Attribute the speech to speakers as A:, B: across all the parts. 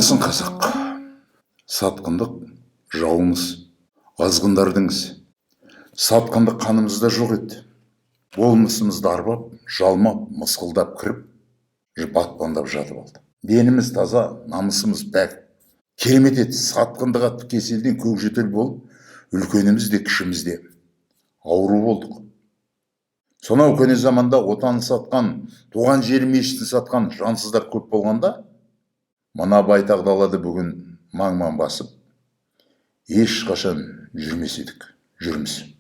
A: Амансын қазақ. Сатқындық жауымыз, азғындардың ісі. Сатқындық қанымызда жоқ еді. Болмысымызды арбап, жалмап, мысқылдап кіріп, батпандап жатып алды. Деніміз таза, намысымыз пәк. Керемет еді, сатқындық атты кеселден көкжетел болып, үлкеніміз де кішіміз де ауру болдық. Сонау көне заманда отанын сатқан, туған жері мешітін сатқан жансыздар көп болғанда, мына байтақ далада бүгін маң-маң басып, ешқашан жүрмес едік, жүрміз.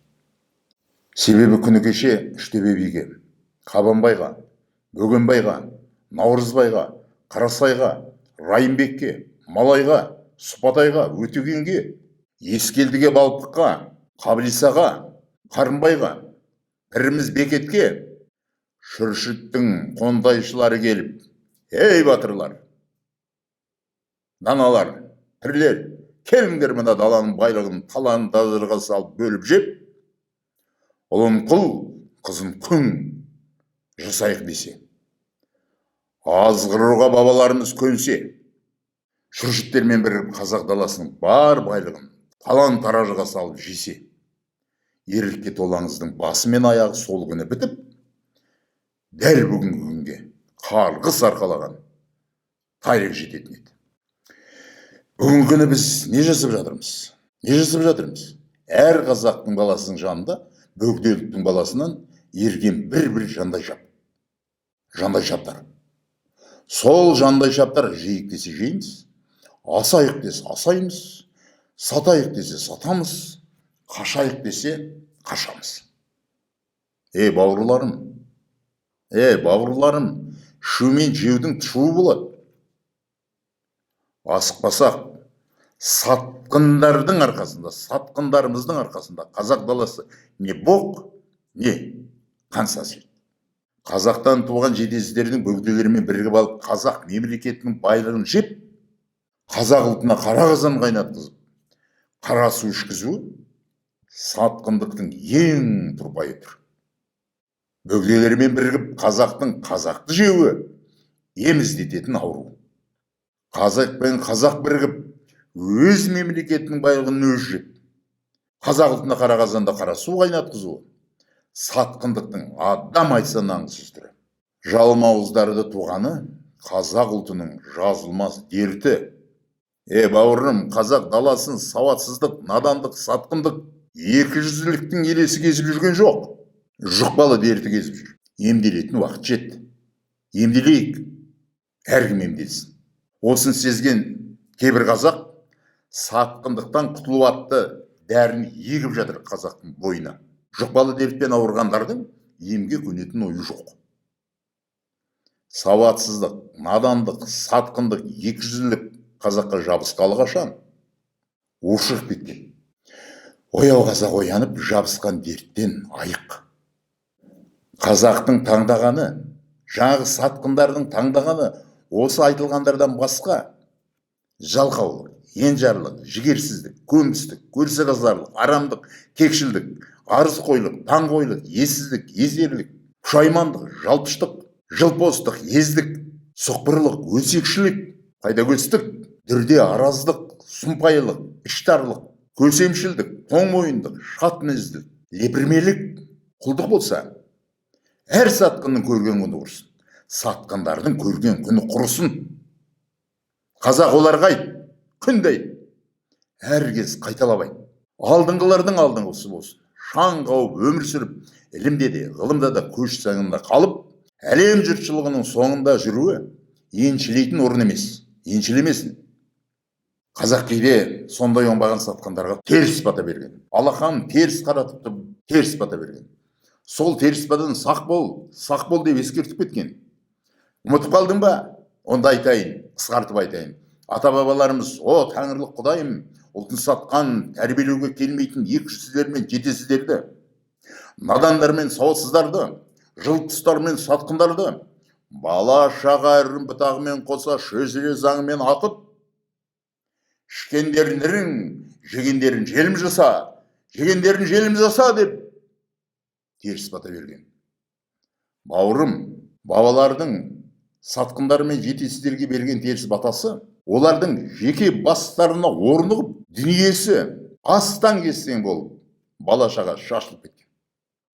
A: Себебі күні кеше Үштөбе биге, Қабанбайға, Бөгенбайға, Наурызбайға, Қарасайға, Райымбекке, Малайға, Сұпатайға, Өтегенге, Ескелдіге, Балпыққа, Қабылисаға, Қарынбайға, Піріміз Бекетке, Шүршіттің қондайшылары келіп, ей батырлар, даналар, пірлер, келіңдер мына даланың байлығын талан тажырға салып бөліп жеп, ұлын құл, қызын күң жасайық десе. Азғыруға бабаларымыз көнсе, шүршіттермен бірігіп қазақ даласының бар байлығын талан таражыға салып жесе, ерлікке толаңыздың басы мен аяғы сол күні бітіп, дәл бүгінгі күнге қарғыс арқалаған тарих жететін еді. Бүгінгі күні біз не жасап жатырмыз? Не жасап жатырмыз? Әр қазақтың баласының жанында бөгделіктің баласынан ерген бір жандай шаптар. Сол жандай шаптар жейік десе жейміз, асайық десе асаймыз, сатайық десе сатамыз, қашайық десе қашамыз. Бауырларым, шумен жеудің шуы болады. Асықпасақ, сатқындардың арқасында, сатқындарымыздың арқасында қазақ даласы не боқ, не қан сасиды. Қазақтан туған жетесіздердің бөгделерімен бірігіп алып, қазақ мемлекетінің байлығын жеп, қазақ ұлтына қара қазан қайнатқызып, қара су ішкізу сатқындықтың ең тұрпайы түрі. Бөгделерімен бірігіп, қазақтың қазақты жеуі ем іздететін ауру. Қазақ пен қазақ бірігіп, өз мемлекетінің байлығын өзі жеп, қазақ ұлтына қара қазанда қара су қайнатқызуы сатқындықтың адам айтса нанғысыз түрі. Жалмауыздарды туғаны қазақ ұлтының жазылмас дерті. Бауырым, қазақ даласын сауатсыздық, надандық, сатқындық, екіжүзділіктің елесі кезіп жүрген жоқ. Жұқпалы дерті кезіп жүр. Емделетін уақыт жетті. Емделейік, әркім емделсін. Осын сезген кейбір қазақ сатқындықтан құтылу атты дәрін егіп жатыр қазақтың бойына. Жұқпалы дертпен ауырғандардың емге көнетін ойы жоқ. Сауатсыздық, надандық, сатқындық, екіжүзділік қазаққа жабысқалы қашан? Ушығып кеткен. Ояу қазақ оянып, жабысқан дерттен айық. Қазақтың таңдағаны, жаңағы сатқындардың таңдағаны осы айтылғандардан басқа жалқаулық, енжарлық, жігерсіздік, көнбістік, көрсеқазарлық, арамдық, кекшілдік, арызқойлық, таңғойлық, ессіздік, езерлік, пұшаймандық, жалпыштық, жылпостық, ездік, соқпырлық, өсекшілік, пайдакөстік, дүрде араздық, сұмпайылық, іштарлық, көсемшілдік, тоңмойындық, шатміздік, лепірмелік, құлдық болса, әр сатқынның көрген күні құрсын, сатқындардың көрген күні құрысын. Қазақ оларға айт, күнде айт, әркез қайталап айт. Алдыңғылардың алдыңғысы болсын. Шаң қауып өмір сүріп, ілімде де, ғылымда да көш саңында қалып, әлем жұртшылығының соңында жүруі еншілейтін орын емес, еншілемесін. Қазақ кейде сондай оңбаған сатқандарға теріс бата берген. Алақан теріс қаратыпты, теріс бата берген. Сол теріс батадан сақ бол деп ескертіп кеткен. Ұмытып қалдың ба? Онда айтайын, қысқартып айтайын. Ата-бабаларымыз, тәңірлік құдайым, ұлтын сатқан, тәрбиелеуге келмейтін екішсіздер мен жетесіздерді, надандар мен сауатсыздарды, жылтыстар мен сатқындарды, бала шаға үрін бұтағымен қоса шөзіре заңымен атып, ішкендерін, жегендерін желім жаса деп теріс бата берген. Бауырым, бабалардың сатқындар мен жетесіздерге берген теріс батасы олардың жеке бастарына орнығып, дүниесі астан кестең болып, бала шаға шашылып кеткен.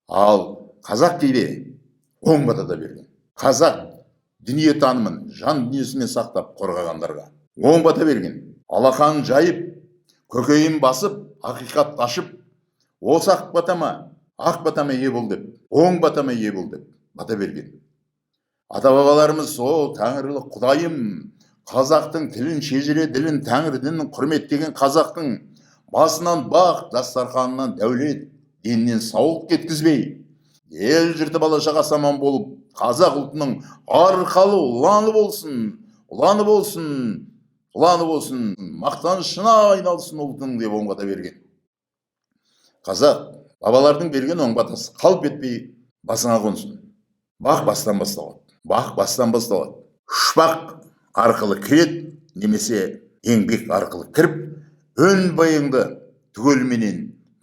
A: Ал қазақ кейде оң батада берген. Қазақ дүние танымын жан дүниесімен сақтап қорғағандарға оң бата берген. Алақанын жайып, көкейін басып, ақиқат ашып, осы ақ батама ие бол деп, оң батама ие бол деп бата берген. Ата-бабаларымыз о тәңірлі Құдайым, қазақтың тілін шежіре, ділін тәңір дінін құрметтеген қазақтың басынан бақ, дастарханынан дәулет, денінен саулық кеткізбей, ел жұрты бала шағасы аман болып, қазақ ұлтының арқалы ұланы болсын, мақтанышына айналсын ұлтың деп оң бата берген. Қазақ бабалардың берген оң батасы қалып етпей басыңа қонсын. Бақ бастан басталады. Ұшпақ арқылы кірет, немесе еңбек арқылы кіріп, өн байыңды түгелменен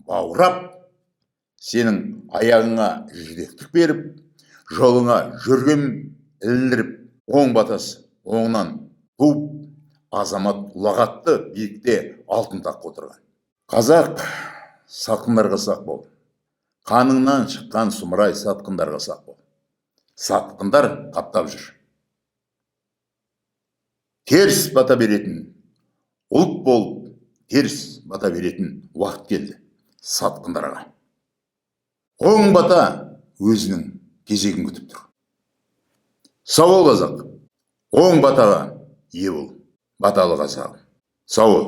A: баурап, сенің аяғыңа жидектік беріп, жолыңа жүрген іліндіріп, оң батасы оңынан туып, азамат ұлағатты биікте алтын таққа отырған. Қазақ сатқындарға сақ бол. Қаныңнан шыққан сұмырай сатқындарға сақ бол. Сатқындар қаптап жүр. Теріс бата беретін, ұлт болып теріс бата беретін уақыт келді сатқындарға. Оң бата өзінің кезегін күтіп тұр. Сау бол қазақ, оң батаға ие бол, баталы қазағым. Сау бол.